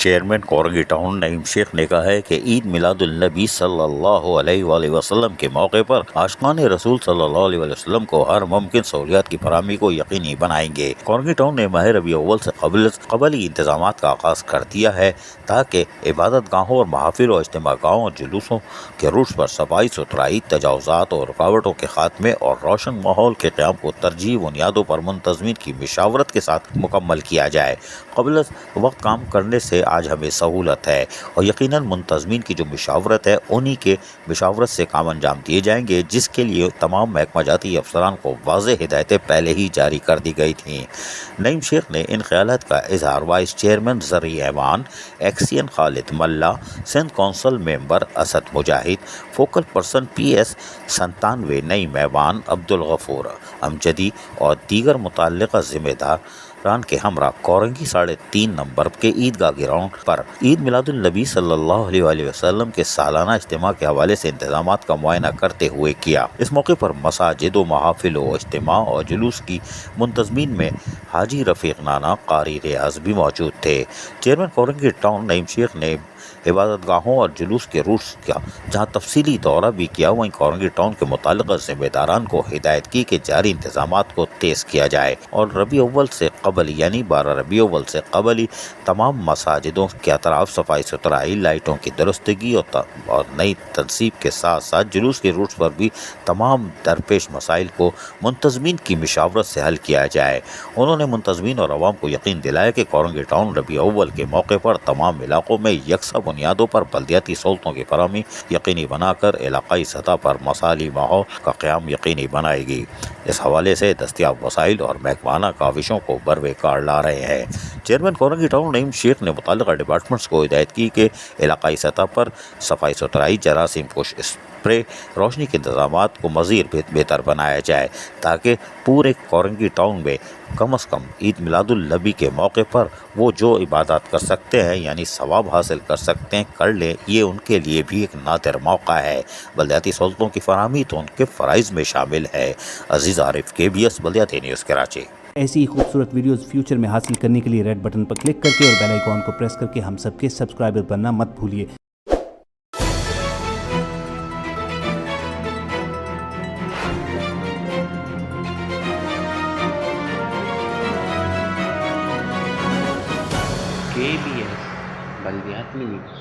Chairman Korangi town نعیم شیخ نے کہا ہے کہ عید میلاد النبی صلی اللہ علیہ وآلہ وسلم کے موقع پر عاشقان رسول صلی اللہ علیہ وسلم کو ہر ممکن سہولیات کی فراہمی کو یقینی بنائیں گے۔ کورنگی ٹاؤن نے ماہ ربیع الاول سے قبلی انتظامات کا آغاز کر دیا ہے تاکہ عبادت گاہوں اور محافل و اجتماع گاہوں اور جلوسوں کے روٹ پر صفائی ستھرائی، تجاوزات اور رکاوٹوں کے خاتمے اور روشن ماحول کے قیام کو ترجیحی بنیادوں پر منتظمین کی مشاورت کے ساتھ مکمل کیا جائے۔ قبل وقت کام کرنے سے آج ہمیں سہولت ہے اور یقیناً منتظمین کی جو مشاورت ہے انہی کے مشاورت سے کام انجام دیے جائیں گے، جس کے لیے تمام محکمہ جاتی افسران کو واضح ہدایتیں پہلے ہی جاری کر دی گئی تھیں۔ نعیم شیخ نے ان خیالات کا اظہار وائس چیئرمین زرعی ایوان ایکسین خالد ملا، سندھ کونسل ممبر اسد مجاہد، فوکل پرسن PS 97 نعیم ایوان عبدالغفور امجدی اور دیگر متعلقہ ذمہ داران کے ہمراہ کورنگی 3.5 نمبر کے عیدگاہ گراؤنڈ پر عید میلاد النبی صلی اللہ علیہ وآلہ وسلم کے سالانہ اجتماع کے حوالے سے انتظامات کا معائنہ کرتے ہوئے کیا۔ اس موقع پر مساجد و محافل و اجتماع اور جلوس کی منتظمین میں حاجی رفیق نانا قاری ریاض بھی موجود تھے۔ چیئرمین کورنگی ٹاؤن نعیم شیخ نے عبادت گاہوں اور جلوس کے روٹس کا جہاں تفصیلی دورہ بھی کیا، وہیں کورنگی ٹاؤن کے متعلقہ ذمہ داران کو ہدایت کی کہ جاری انتظامات کو تیز کیا جائے اور ربیع اول سے قبل یعنی 12 ربیع اول سے قبل ہی تمام مساجدوں کے اطراف صفائی ستھرائی، لائٹوں کی درستگی اور نئی تنصیب کے ساتھ ساتھ جلوس کے روٹس پر بھی تمام درپیش مسائل کو منتظمین کی مشاورت سے حل کیا جائے۔ انہوں نے منتظمین اور عوام کو یقین دلایا کہ کورنگی ٹاؤن ربیع اول کے موقع پر تمام علاقوں میں یکساں بنیادوں پر بلدیاتی سہولتوں کی فراہمی یقینی بنا کر علاقائی سطح پر مثالی ماحول کا قیام یقینی بنائے گی۔ اس حوالے سے دستیاب وسائل اور محکمانہ کاوشوں کو بروے کار لا رہے ہیں۔ چیئرمین کورنگی ٹاؤن نعیم شیخ نے متعلقہ ڈپارٹمنٹس کو ہدایت کی کہ علاقائی سطح پر صفائی ستھرائی، جراثیم کش اسپرے، روشنی کے انتظامات کو مزید بہتر بنایا جائے تاکہ پورے کورنگی ٹاؤن میں کم از کم عید میلاد النبی کے موقع پر وہ جو عبادات کر سکتے ہیں یعنی ثواب حاصل کر سکتے ہیں کر لیں۔ یہ ان کے لیے بھی ایک نادر موقع ہے۔ بلدیاتی سہولتوں کی فراہمی تو ان کے فرائض میں شامل ہے۔ عزیز عارف KBS بلدیاتی نیوز کراچی۔ ایسی ہی خوبصورت ویڈیوز فیوچر میں حاصل کرنے کے لیے ریڈ بٹن پر کلک کر کے اور بیل آئیکن کو پریس کر کے ہم سب کے سبسکرائبر بننا مت بھولیے۔ KBS بلدیاتی نیوز۔